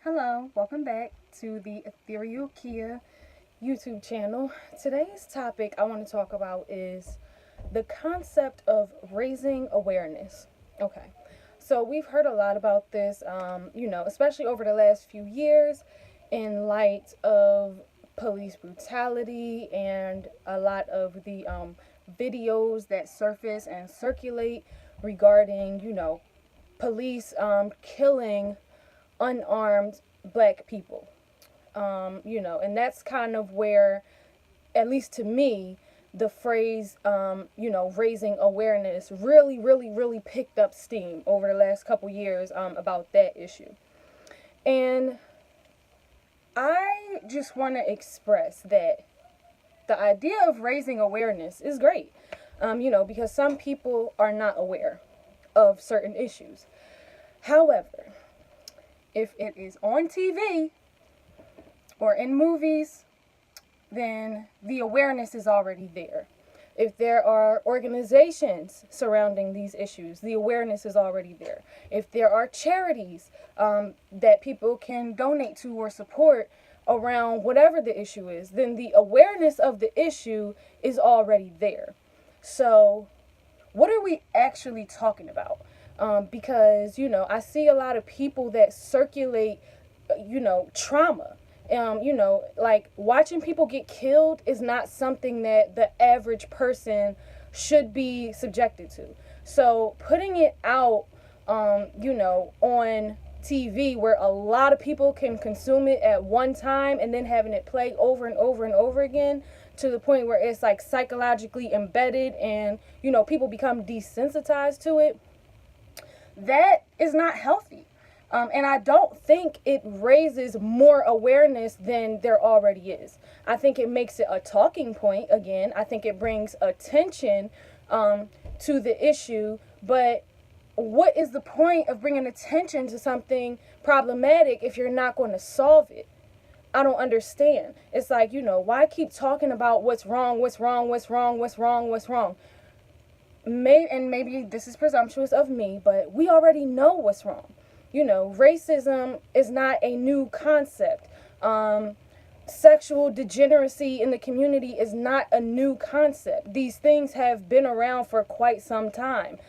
Hello, welcome back to the Ethereal Kia YouTube channel. Today's topic I want to talk about is the concept of raising awareness. Okay, so we've heard a lot about this, especially over the last few years in light of police brutality and a lot of the videos that surface and circulate regarding, police killing unarmed black people. And that's kind of where, at least to me, the phrase, raising awareness really picked up steam over the last couple years about that issue. And I just want to express that the idea of raising awareness is great, because some people are not aware of certain issues. However, if it is on TV or in movies, then the awareness is already there. If there are organizations surrounding these issues, the awareness is already there. If there are charities that people can donate to or support around whatever the issue is, then the awareness of the issue is already there. So, what are we actually talking about? Because, I see a lot of people that circulate, trauma. Like watching people get killed is not something that the average person should be subjected to. So putting it out, on TV where a lot of people can consume it at one time and then having it play over and over and over again to the point where it's like psychologically embedded and, people become desensitized to it, that is not healthy. And I don't think it raises more awareness than there already is. I think it makes it a talking point again. I think it brings attention to the issue. But what is the point of bringing attention to something problematic if you're not going to solve it? I don't understand. It's like, why keep talking about what's wrong? Maybe this is presumptuous of me, but we already know what's wrong. Racism is not a new concept. Sexual degeneracy in the community is not a new concept. These things have been around for quite some time.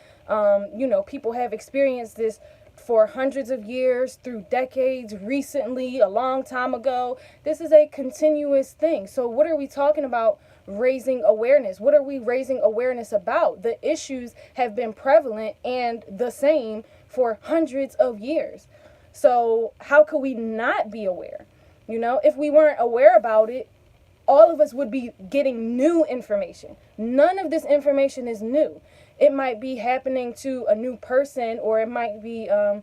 People have experienced this for hundreds of years, through decades, recently, a long time ago. This is a continuous thing. So what are we talking about raising awareness? What are we raising awareness about? The issues have been prevalent and the same for hundreds of years. So how could we not be aware? If we weren't aware about it, all of us would be getting new information. None of this information is new. It might be happening to a new person, or it might be, a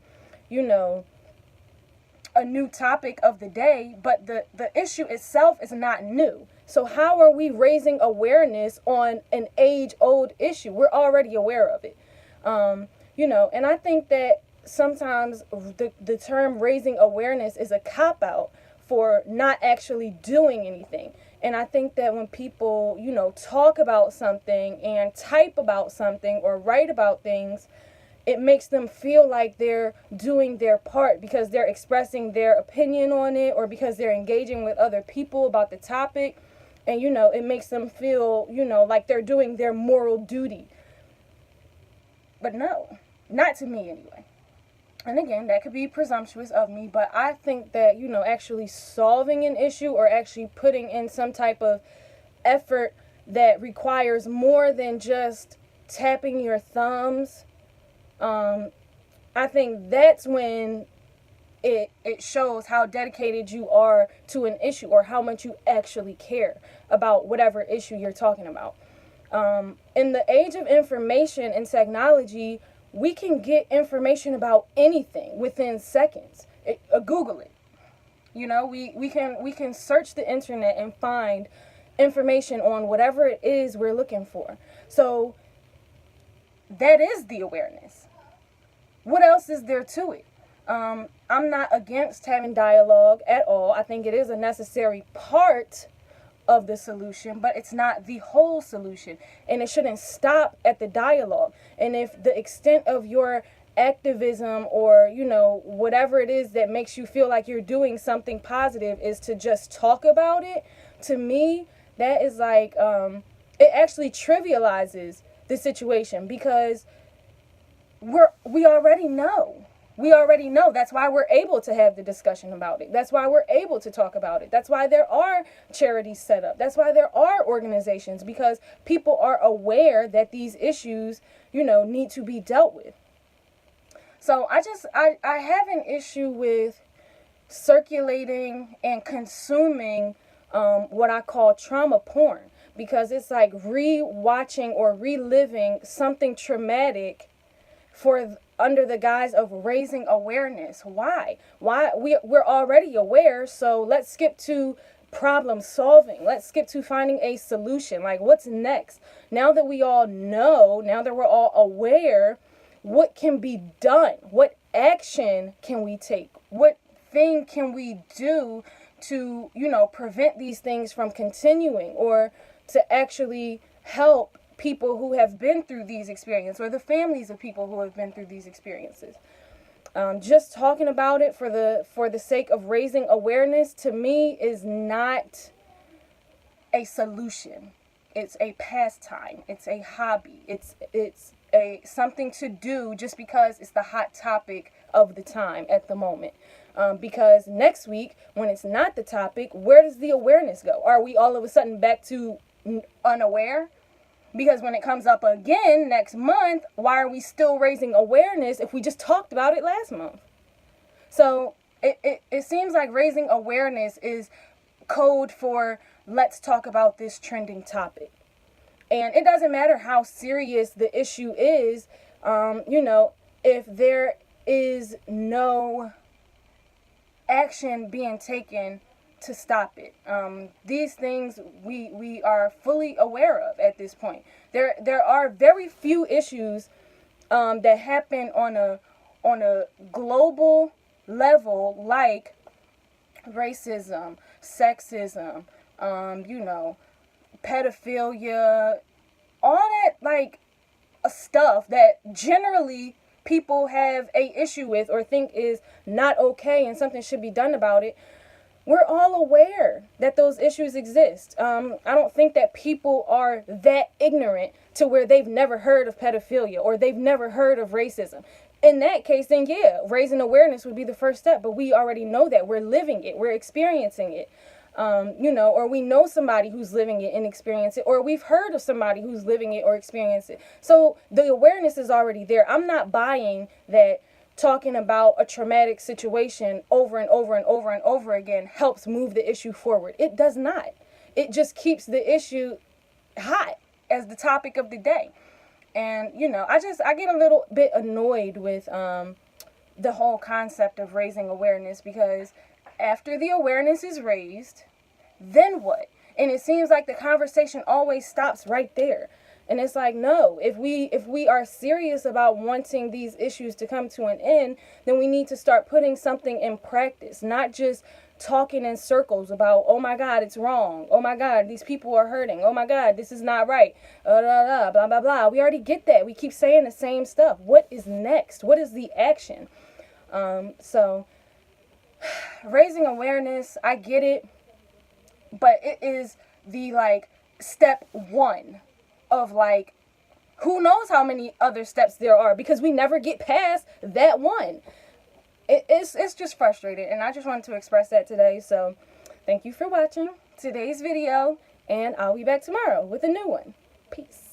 new topic of the day, but the issue itself is not new. So how are we raising awareness on an age-old issue? We're already aware of it. And I think that sometimes the term raising awareness is a cop-out for not actually doing anything. And I think that when people, talk about something and type about something or write about things, it makes them feel like they're doing their part because they're expressing their opinion on it or because they're engaging with other people about the topic. And, it makes them feel, like they're doing their moral duty. But no, not to me anyway. And again, that could be presumptuous of me, but I think that, actually solving an issue or actually putting in some type of effort that requires more than just tapping your thumbs, I think that's when it shows how dedicated you are to an issue or how much you actually care about whatever issue you're talking about. In the age of information and technology, we can get information about anything within seconds. Google it. We can search the internet and find information on whatever it is we're looking for. So that is the awareness. What else is there to it? I'm not against having dialogue at all. I think it is a necessary part of the solution, but it's not the whole solution, and it shouldn't stop at the dialogue. And if the extent of your activism or, you know, whatever it is that makes you feel like you're doing something positive is to just talk about it, to me, that is like, it actually trivializes the situation, because we already know. We already know. That's why we're able to have the discussion about it. That's why we're able to talk about it. That's why there are charities set up. That's why there are organizations, because people are aware that these issues, you know, need to be dealt with. So I have an issue with circulating and consuming what I call trauma porn, because it's like re-watching or reliving something traumatic for under the guise of raising awareness. Why we're already aware, so let's skip to problem solving. Let's skip to finding a solution. Like, what's next? Now that we all know, now that we're all aware, what can be done? What action can we take? What thing can we do to, you know, prevent these things from continuing, or to actually help people who have been through these experiences, or the families of people who have been through these experiences? Just talking about it for the sake of raising awareness, to me, is not a solution. It's a pastime. It's a hobby. It's a something to do just because it's the hot topic of the time at the moment. Because next week, when it's not the topic, where does the awareness go? Are we all of a sudden back to unaware? Because when it comes up again next month, why are we still raising awareness if we just talked about it last month? So it seems like raising awareness is code for let's talk about this trending topic. And it doesn't matter how serious the issue is, you know, if there is no action being taken to stop it. These things we are fully aware of at this point. There are very few issues that happen on a global level, like racism, sexism, you know, pedophilia, all that like stuff that generally people have a issue with or think is not okay and something should be done about it. We're all aware that those issues exist. I don't think that people are that ignorant to where they've never heard of pedophilia or they've never heard of racism. In that case, then yeah, raising awareness would be the first step. But we already know that. We're living it. We're experiencing it. You know, or we know somebody who's living it and experience it, or we've heard of somebody who's living it or experience it. So the awareness is already there. I'm not buying that talking about a traumatic situation over and over and over and over again helps move the issue forward. It does not. It just keeps the issue hot as the topic of the day. And, you know, I get a little bit annoyed with the whole concept of raising awareness, because after the awareness is raised, then what? And it seems like the conversation always stops right there. And it's like, no, if we are serious about wanting these issues to come to an end, then we need to start putting something in practice, not just talking in circles about, oh my God, it's wrong. Oh my God, these people are hurting. Oh my God, this is not right. Blah, blah, blah. We already get that. We keep saying the same stuff. What is next? What is the action? So raising awareness, I get it, but it is the like step one of like, who knows how many other steps there are, because we never get past that one. It's just frustrating, and I just wanted to express that today. So thank you for watching today's video, and I'll be back tomorrow with a new one. Peace.